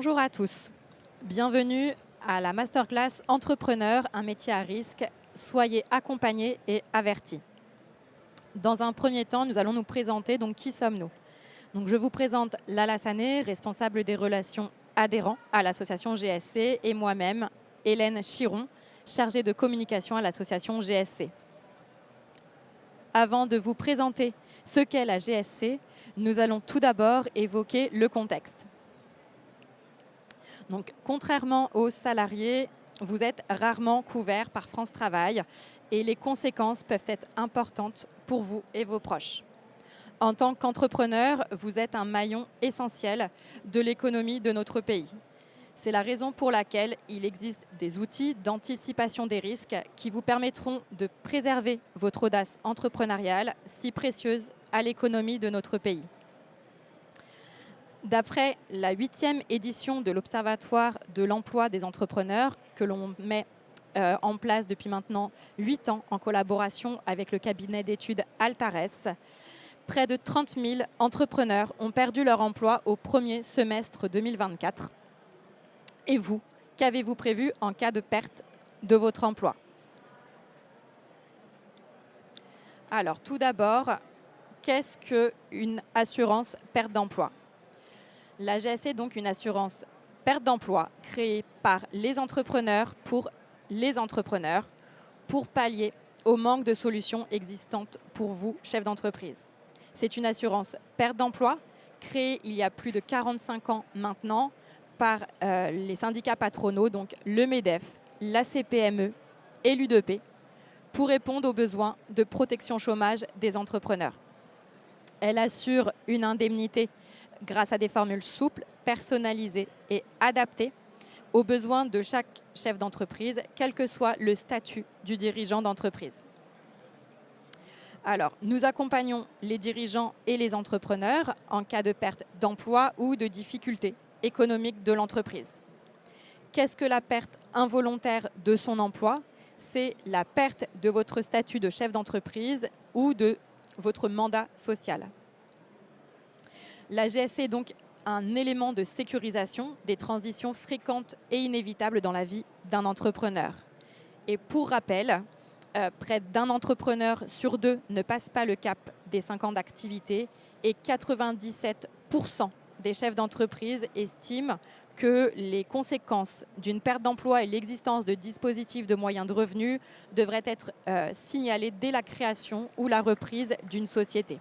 Bonjour à tous, bienvenue à la masterclass Entrepreneur, un métier à risque. Soyez accompagnés et avertis. Dans un premier temps, nous allons nous présenter. Donc, qui sommes-nous? Je vous présente Lala Sané, responsable des relations adhérents à l'association GSC, et moi-même, Hélène Chiron, chargée de communication à l'association GSC. Avant de vous présenter ce qu'est la GSC, nous allons tout d'abord évoquer le contexte. Donc, contrairement aux salariés, vous êtes rarement couverts par France Travail et les conséquences peuvent être importantes pour vous et vos proches. En tant qu'entrepreneur, vous êtes un maillon essentiel de l'économie de notre pays. C'est la raison pour laquelle il existe des outils d'anticipation des risques qui vous permettront de préserver votre audace entrepreneuriale si précieuse à l'économie de notre pays. D'après la 8e édition de l'Observatoire de l'emploi des entrepreneurs, que l'on met en place depuis maintenant 8 ans en collaboration avec le cabinet d'études Altares, près de 30 000 entrepreneurs ont perdu leur emploi au premier semestre 2024. Et vous, qu'avez-vous prévu en cas de perte de votre emploi? Alors, tout d'abord, qu'est-ce qu'une assurance perte d'emploi? La GSC est donc une assurance perte d'emploi créée par les entrepreneurs pour pallier au manque de solutions existantes pour vous, chefs d'entreprise. C'est une assurance perte d'emploi créée il y a plus de 45 ans maintenant par les syndicats patronaux, donc le MEDEF, la CPME et l'UDP, pour répondre aux besoins de protection chômage des entrepreneurs. Elle assure une indemnité grâce à des formules souples, personnalisées et adaptées aux besoins de chaque chef d'entreprise, quel que soit le statut du dirigeant d'entreprise. Alors, nous accompagnons les dirigeants et les entrepreneurs en cas de perte d'emploi ou de difficultés économiques de l'entreprise. Qu'est-ce que la perte involontaire de son emploi? C'est la perte de votre statut de chef d'entreprise ou de votre mandat social. La GSC est donc un élément de sécurisation des transitions fréquentes et inévitables dans la vie d'un entrepreneur. Et pour rappel, près d'un entrepreneur sur deux ne passe pas le cap des 5 ans d'activité et 97% des chefs d'entreprise estiment que les conséquences d'une perte d'emploi et l'existence de dispositifs de moyens de revenus devraient être signalées dès la création ou la reprise d'une société.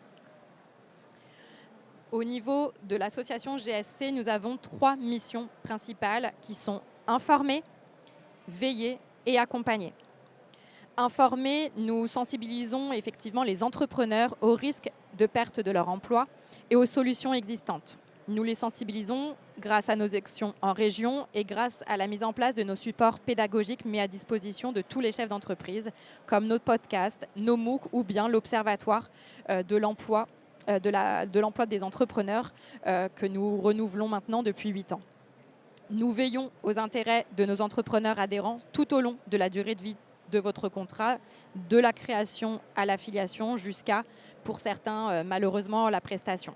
Au niveau de l'association GSC, nous avons 3 missions principales qui sont informer, veiller et accompagner. Informer, nous sensibilisons effectivement les entrepreneurs aux risques de perte de leur emploi et aux solutions existantes. Nous les sensibilisons grâce à nos actions en région et grâce à la mise en place de nos supports pédagogiques mis à disposition de tous les chefs d'entreprise, comme nos podcasts, nos MOOC ou bien l'Observatoire de l'emploi des entrepreneurs que nous renouvelons maintenant depuis 8 ans. Nous veillons aux intérêts de nos entrepreneurs adhérents tout au long de la durée de vie de votre contrat, de la création à l'affiliation jusqu'à, pour certains, malheureusement, la prestation.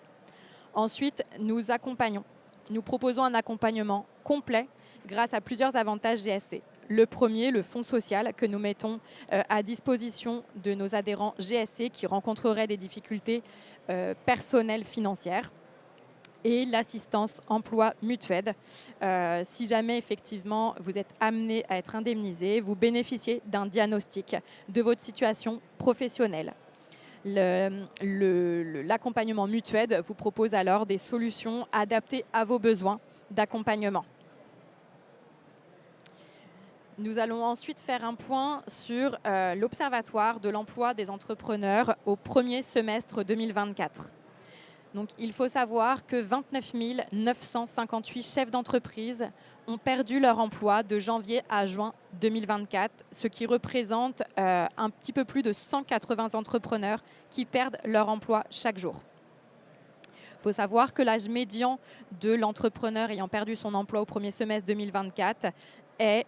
Ensuite, nous accompagnons. Nous proposons un accompagnement complet grâce à plusieurs avantages GSC. Le premier, le fonds social que nous mettons à disposition de nos adhérents GSC qui rencontreraient des difficultés personnelles financières. Et l'assistance emploi mutuelle. Si jamais effectivement vous êtes amené à être indemnisé, vous bénéficiez d'un diagnostic de votre situation professionnelle. L'accompagnement mutuel vous propose alors des solutions adaptées à vos besoins d'accompagnement. Nous allons ensuite faire un point sur l'Observatoire de l'emploi des entrepreneurs au premier semestre 2024. Donc, il faut savoir que 29 958 chefs d'entreprise ont perdu leur emploi de janvier à juin 2024, ce qui représente un petit peu plus de 180 entrepreneurs qui perdent leur emploi chaque jour. Il faut savoir que l'âge médian de l'entrepreneur ayant perdu son emploi au premier semestre 2024 est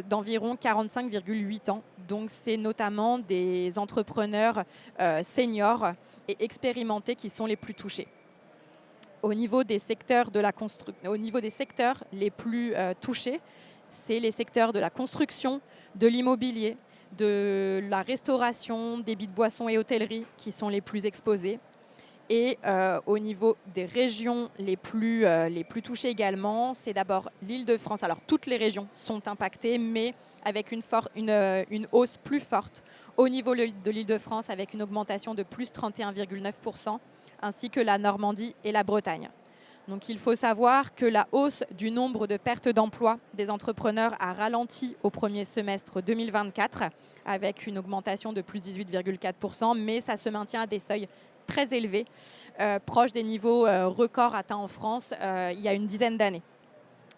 d'environ 45,8 ans. Donc, c'est notamment des entrepreneurs seniors et expérimentés qui sont les plus touchés. au niveau des secteurs, au niveau des secteurs les plus touchés, c'est les secteurs de la construction, de l'immobilier, de la restauration, débits de boissons et hôtellerie qui sont les plus exposés. Et au niveau des régions les plus touchées également, c'est d'abord l'Île-de-France. Alors toutes les régions sont impactées, mais avec une hausse plus forte au niveau de l'Île-de-France, avec une augmentation de plus 31,9%, ainsi que la Normandie et la Bretagne. Donc il faut savoir que la hausse du nombre de pertes d'emploi des entrepreneurs a ralenti au premier semestre 2024, avec une augmentation de plus 18,4%, mais ça se maintient à des seuils très élevés, proches des niveaux records atteints en France il y a une dizaine d'années.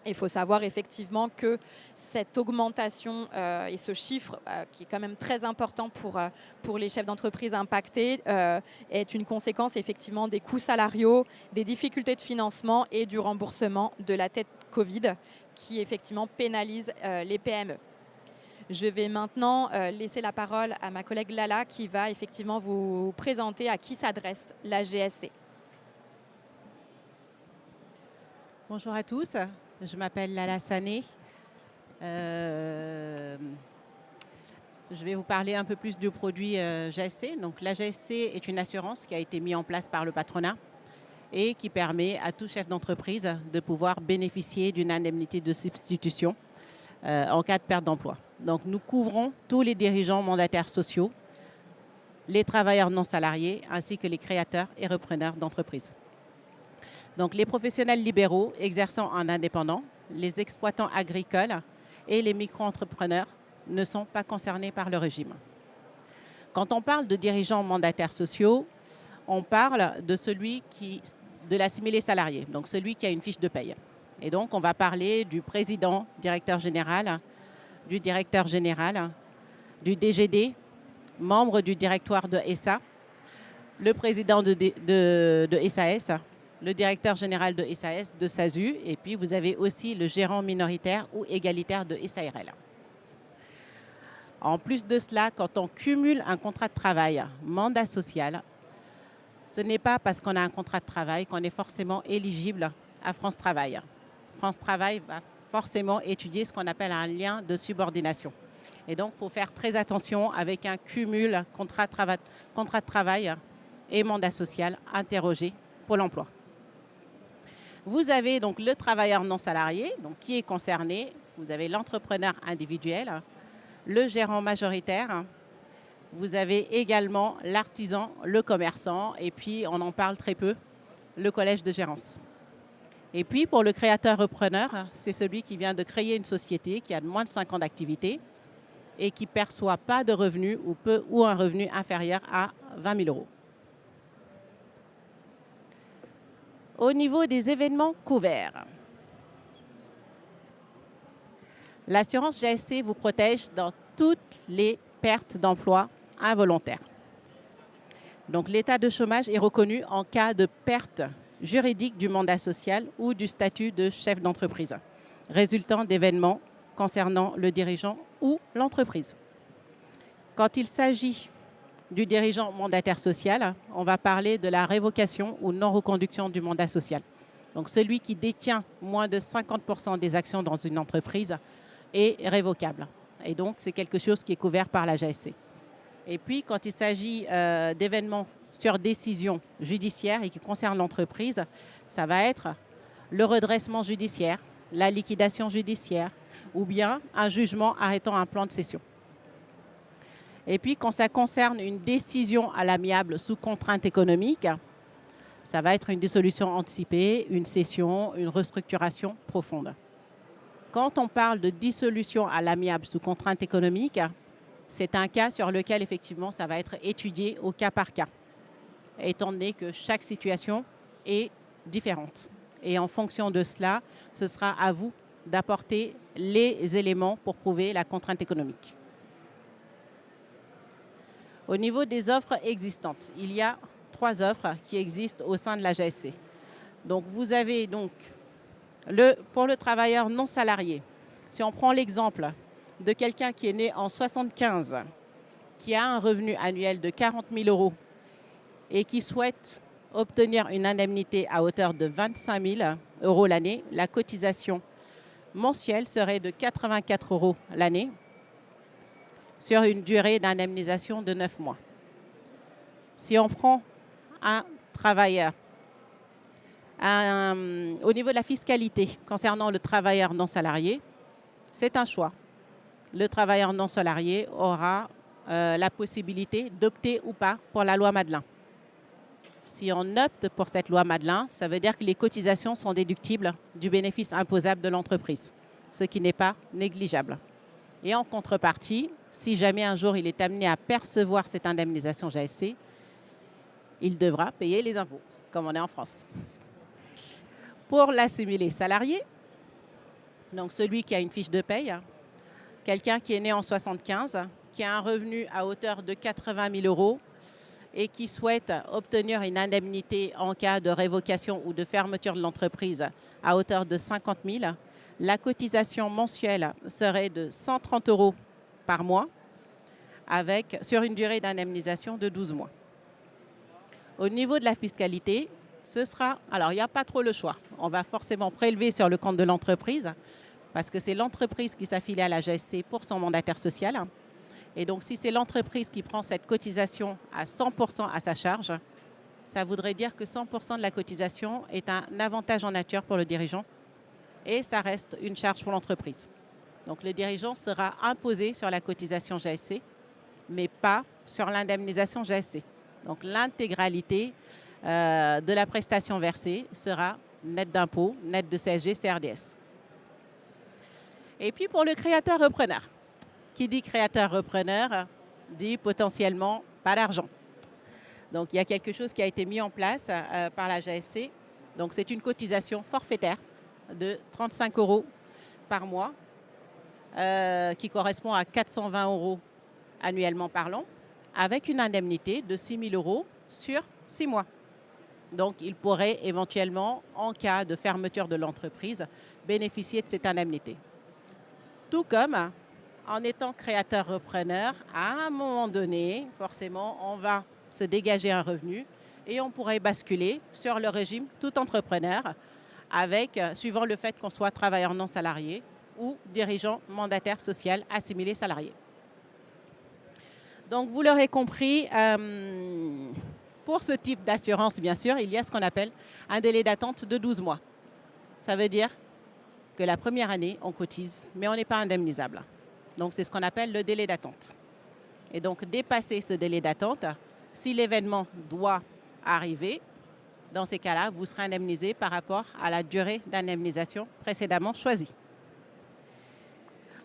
Il faut savoir effectivement que cette augmentation et ce chiffre, qui est quand même très important pour les chefs d'entreprise impactés, est une conséquence effectivement des coûts salariaux, des difficultés de financement et du remboursement de la dette Covid qui effectivement pénalise les PME. Je vais maintenant laisser la parole à ma collègue Lala qui va effectivement vous présenter à qui s'adresse la GSC. Bonjour à tous, je m'appelle Lala Sané. Je vais vous parler un peu plus du produit GSC. Donc, la GSC est une assurance qui a été mise en place par le patronat et qui permet à tout chef d'entreprise de pouvoir bénéficier d'une indemnité de substitution en cas de perte d'emploi. Donc, nous couvrons tous les dirigeants mandataires sociaux, les travailleurs non salariés, ainsi que les créateurs et repreneurs d'entreprises. Donc, les professionnels libéraux exerçant en indépendant, les exploitants agricoles et les micro-entrepreneurs ne sont pas concernés par le régime. Quand on parle de dirigeants mandataires sociaux, on parle de l'assimilé salarié, donc celui qui a une fiche de paye. Et donc, on va parler du président, directeur général, du directeur général, du DGD, membre du directoire de SA, le président de SAS, le directeur général de SAS, de SASU, et puis vous avez aussi le gérant minoritaire ou égalitaire de SARL. En plus de cela, quand on cumule un contrat de travail, mandat social, ce n'est pas parce qu'on a un contrat de travail qu'on est forcément éligible à France Travail. France Travail va forcément étudier ce qu'on appelle un lien de subordination. Et donc, il faut faire très attention avec un cumul contrat de travail et mandat social interrogé Pôle emploi. Vous avez donc le travailleur non salarié, donc qui est concerné. Vous avez l'entrepreneur individuel, le gérant majoritaire. Vous avez également l'artisan, le commerçant, et puis on en parle très peu, le collège de gérance. Et puis pour le créateur-repreneur, c'est celui qui vient de créer une société qui a moins de 5 ans d'activité et qui ne perçoit pas de revenus ou un revenu inférieur à 20 000 €. Au niveau des événements couverts, l'assurance GSC vous protège dans toutes les pertes d'emploi involontaires. Donc l'état de chômage est reconnu en cas de perte juridique du mandat social ou du statut de chef d'entreprise, résultant d'événements concernant le dirigeant ou l'entreprise. Quand il s'agit du dirigeant mandataire social, on va parler de la révocation ou non-reconduction du mandat social. Donc celui qui détient moins de 50% des actions dans une entreprise est révocable. Et donc c'est quelque chose qui est couvert par la GSC. Et puis quand il s'agit d'événements sur décision judiciaire et qui concernent l'entreprise, ça va être le redressement judiciaire, la liquidation judiciaire ou bien un jugement arrêtant un plan de cession. Et puis, quand ça concerne une décision à l'amiable sous contrainte économique, ça va être une dissolution anticipée, une cession, une restructuration profonde. Quand on parle de dissolution à l'amiable sous contrainte économique, c'est un cas sur lequel, effectivement, ça va être étudié au cas par cas, étant donné que chaque situation est différente. Et en fonction de cela, ce sera à vous d'apporter les éléments pour prouver la contrainte économique. Au niveau des offres existantes, il y a 3 offres qui existent au sein de la GSC. Donc, vous avez donc pour le travailleur non salarié, si on prend l'exemple de quelqu'un qui est né en 1975, qui a un revenu annuel de 40 000 € et qui souhaite obtenir une indemnité à hauteur de 25 000 euros l'année, la cotisation mensuelle serait de 84 euros l'année sur une durée d'indemnisation de 9 mois. Si on prend un travailleur, au niveau de la fiscalité concernant le travailleur non salarié, c'est un choix. Le travailleur non salarié aura la possibilité d'opter ou pas pour la loi Madelin. Si on opte pour cette loi Madelin, ça veut dire que les cotisations sont déductibles du bénéfice imposable de l'entreprise, ce qui n'est pas négligeable. Et en contrepartie, si jamais un jour il est amené à percevoir cette indemnisation GSC, il devra payer les impôts, comme on est en France. Pour l'assimilé salarié, donc celui qui a une fiche de paye, quelqu'un qui est né en 75, qui a un revenu à hauteur de 80 000 euros et qui souhaite obtenir une indemnité en cas de révocation ou de fermeture de l'entreprise à hauteur de 50 000, la cotisation mensuelle serait de 130 euros par mois sur une durée d'indemnisation de 12 mois. Au niveau de la fiscalité, alors il n'y a pas trop le choix. On va forcément prélever sur le compte de l'entreprise parce que c'est l'entreprise qui s'affilie à la GSC pour son mandataire social. Et donc, si c'est l'entreprise qui prend cette cotisation à 100% à sa charge, ça voudrait dire que 100% de la cotisation est un avantage en nature pour le dirigeant et ça reste une charge pour l'entreprise. Donc, le dirigeant sera imposé sur la cotisation GSC, mais pas sur l'indemnisation GSC. Donc, l'intégralité de la prestation versée sera nette d'impôts, nette de CSG, CRDS. Et puis, pour le créateur-repreneur, qui dit créateur-repreneur dit potentiellement pas d'argent. Donc, il y a quelque chose qui a été mis en place par la GSC. Donc, c'est une cotisation forfaitaire de 35 euros par mois qui correspond à 420 euros annuellement parlant, avec une indemnité de 6 000 euros sur 6 mois. Donc, il pourrait éventuellement, en cas de fermeture de l'entreprise, bénéficier de cette indemnité. Tout comme en étant créateur-repreneur, à un moment donné, forcément, on va se dégager un revenu et on pourrait basculer sur le régime tout entrepreneur suivant le fait qu'on soit travailleur non salarié ou dirigeant mandataire social assimilé salarié. Donc, vous l'aurez compris, pour ce type d'assurance, bien sûr, il y a ce qu'on appelle un délai d'attente de 12 mois. Ça veut dire que la première année, on cotise, mais on n'est pas indemnisable. Donc, c'est ce qu'on appelle le délai d'attente. Et donc, dépasser ce délai d'attente, si l'événement doit arriver, dans ces cas-là, vous serez indemnisé par rapport à la durée d'indemnisation précédemment choisie.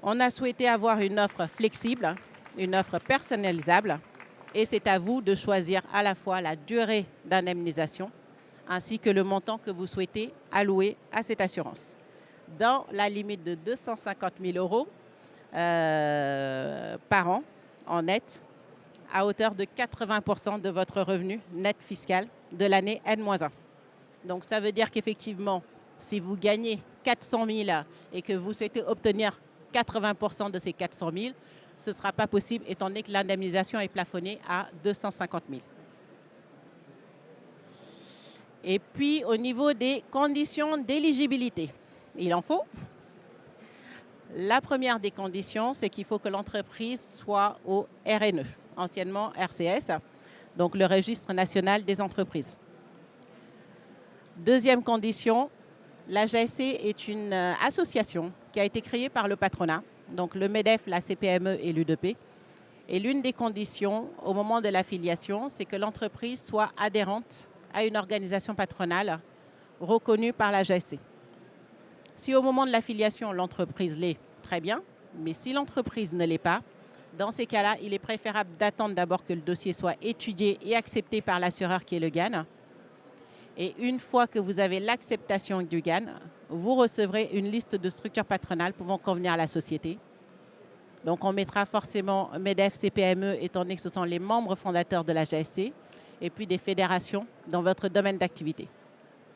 On a souhaité avoir une offre flexible, une offre personnalisable, et c'est à vous de choisir à la fois la durée d'indemnisation ainsi que le montant que vous souhaitez allouer à cette assurance. Dans la limite de 250 000 euros par an en net, à hauteur de 80% de votre revenu net fiscal de l'année N-1. Donc, ça veut dire qu'effectivement, si vous gagnez 400 000 et que vous souhaitez obtenir 80% de ces 400 000, ce ne sera pas possible étant donné que l'indemnisation est plafonnée à 250 000. Et puis, au niveau des conditions d'éligibilité, il en faut. La première des conditions, c'est qu'il faut que l'entreprise soit au RNE, anciennement RCS, donc le Registre national des entreprises. Deuxième condition, la GSC est une association qui a été créée par le patronat, donc le MEDEF, la CPME et l'UDP. Et l'une des conditions au moment de l'affiliation, c'est que l'entreprise soit adhérente à une organisation patronale reconnue par la GSC. Si au moment de l'affiliation, l'entreprise l'est, très bien, mais si l'entreprise ne l'est pas, dans ces cas-là, il est préférable d'attendre d'abord que le dossier soit étudié et accepté par l'assureur qui est le GAN. Et une fois que vous avez l'acceptation du GAN, vous recevrez une liste de structures patronales pouvant convenir à la société. Donc on mettra forcément MEDEF, CPME, étant donné que ce sont les membres fondateurs de la GSC, et puis des fédérations dans votre domaine d'activité.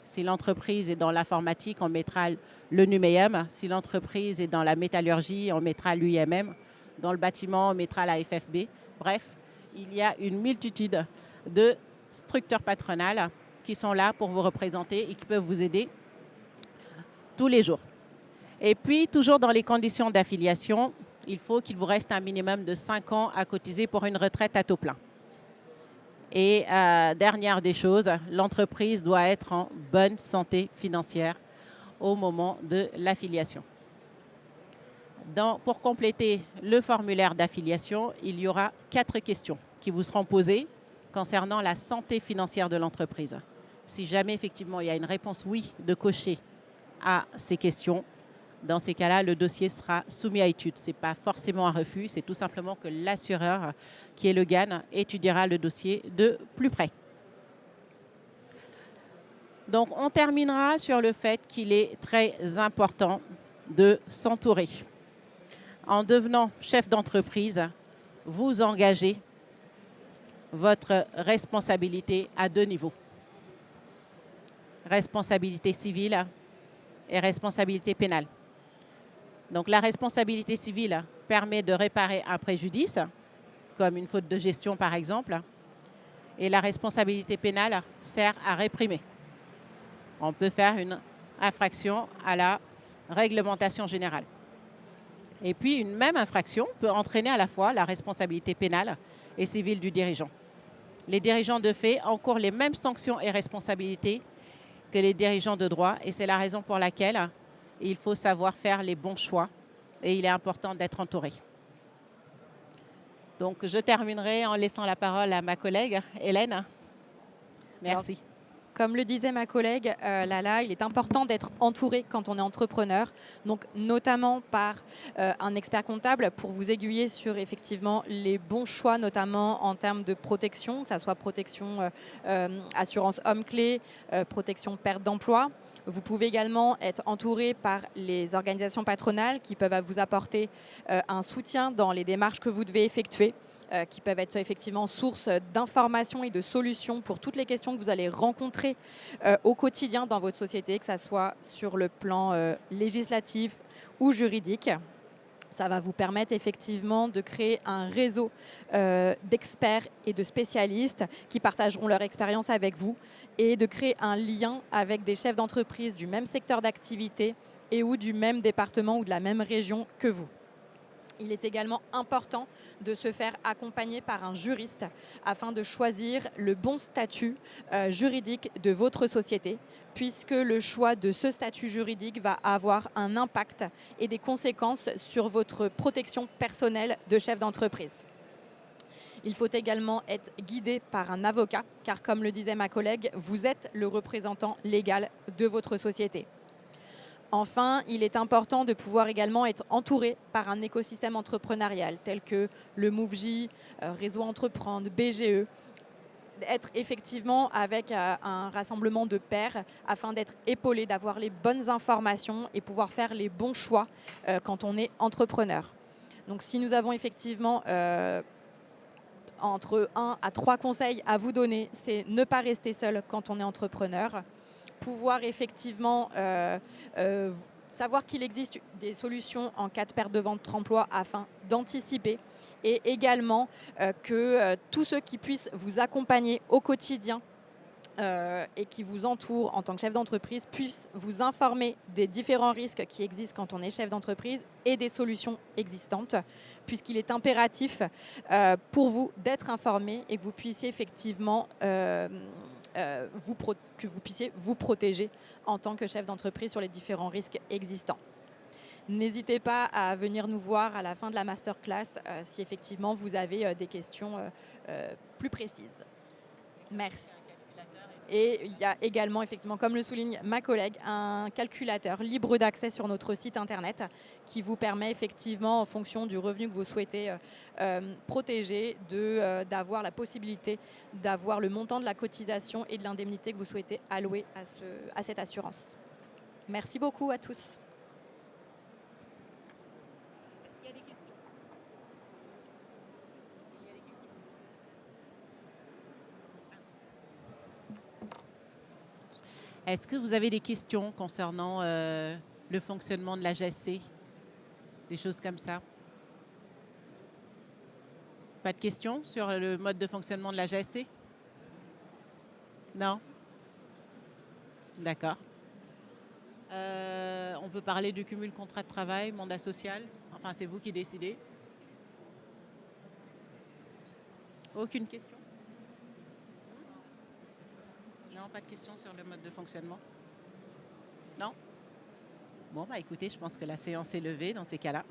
Si l'entreprise est dans l'informatique, on mettra le Numéum. Si l'entreprise est dans la métallurgie, on mettra l'UIMM. Dans le bâtiment, on mettra la FFB. Bref, il y a une multitude de structures patronales qui sont là pour vous représenter et qui peuvent vous aider tous les jours. Et puis, toujours dans les conditions d'affiliation, il faut qu'il vous reste un minimum de 5 ans à cotiser pour une retraite à taux plein. Et dernière des choses, l'entreprise doit être en bonne santé financière au moment de l'affiliation. Pour compléter le formulaire d'affiliation, il y aura 4 questions qui vous seront posées concernant la santé financière de l'entreprise. Si jamais effectivement il y a une réponse oui de cocher à ces questions, dans ces cas-là, le dossier sera soumis à étude. Ce n'est pas forcément un refus, c'est tout simplement que l'assureur, qui est le GAN, étudiera le dossier de plus près. Donc, on terminera sur le fait qu'il est très important de s'entourer. En devenant chef d'entreprise, vous engagez votre responsabilité à 2 niveaux. Responsabilité civile et responsabilité pénale. Donc la responsabilité civile permet de réparer un préjudice, comme une faute de gestion par exemple, et la responsabilité pénale sert à réprimer. On peut faire une infraction à la réglementation générale. Et puis une même infraction peut entraîner à la fois la responsabilité pénale et civile du dirigeant. Les dirigeants de fait encourent les mêmes sanctions et responsabilités que les dirigeants de droit, et c'est la raison pour laquelle il faut savoir faire les bons choix et il est important d'être entouré. Donc je terminerai en laissant la parole à ma collègue Hélène. Merci. Alors, comme le disait ma collègue Lala, il est important d'être entouré quand on est entrepreneur, donc notamment par un expert comptable pour vous aiguiller sur effectivement les bons choix, notamment en termes de protection, que ce soit protection assurance homme-clé, protection perte d'emploi. Vous pouvez également être entouré par les organisations patronales qui peuvent vous apporter un soutien dans les démarches que vous devez effectuer, qui peuvent être effectivement source d'informations et de solutions pour toutes les questions que vous allez rencontrer au quotidien dans votre société, que ce soit sur le plan législatif ou juridique. Ça va vous permettre effectivement de créer un réseau d'experts et de spécialistes qui partageront leur expérience avec vous et de créer un lien avec des chefs d'entreprise du même secteur d'activité et ou du même département ou de la même région que vous. Il est également important de se faire accompagner par un juriste afin de choisir le bon statut juridique de votre société, puisque le choix de ce statut juridique va avoir un impact et des conséquences sur votre protection personnelle de chef d'entreprise. Il faut également être guidé par un avocat, car comme le disait ma collègue, vous êtes le représentant légal de votre société. Enfin, il est important de pouvoir également être entouré par un écosystème entrepreneurial tel que le MoveJ, Réseau Entreprendre, BGE, être effectivement avec un rassemblement de pairs afin d'être épaulé, d'avoir les bonnes informations et pouvoir faire les bons choix quand on est entrepreneur. Donc si nous avons effectivement entre 1 à 3 conseils à vous donner, c'est ne pas rester seul quand on est entrepreneur, pouvoir effectivement savoir qu'il existe des solutions en cas de perte de vente d'emploi afin d'anticiper et également que tous ceux qui puissent vous accompagner au quotidien et qui vous entourent en tant que chef d'entreprise puissent vous informer des différents risques qui existent quand on est chef d'entreprise et des solutions existantes, puisqu'il est impératif pour vous d'être informé et que vous puissiez effectivement que vous puissiez vous protéger en tant que chef d'entreprise sur les différents risques existants. N'hésitez pas à venir nous voir à la fin de la masterclass si effectivement vous avez des questions plus précises. Merci. Et il y a également, effectivement, comme le souligne ma collègue, un calculateur libre d'accès sur notre site internet qui vous permet effectivement, en fonction du revenu que vous souhaitez protéger, d'avoir la possibilité d'avoir le montant de la cotisation et de l'indemnité que vous souhaitez allouer à cette assurance. Merci beaucoup à tous. Est-ce que vous avez des questions concernant le fonctionnement de la GSC? Des choses comme ça? Pas de questions sur le mode de fonctionnement de la GSC? Non? D'accord. On peut parler du cumul contrat de travail, mandat social. Enfin, c'est vous qui décidez. Aucune question? Non, pas de question sur le mode de fonctionnement? Non? Bon, bah écoutez, je pense que la séance est levée dans ces cas-là.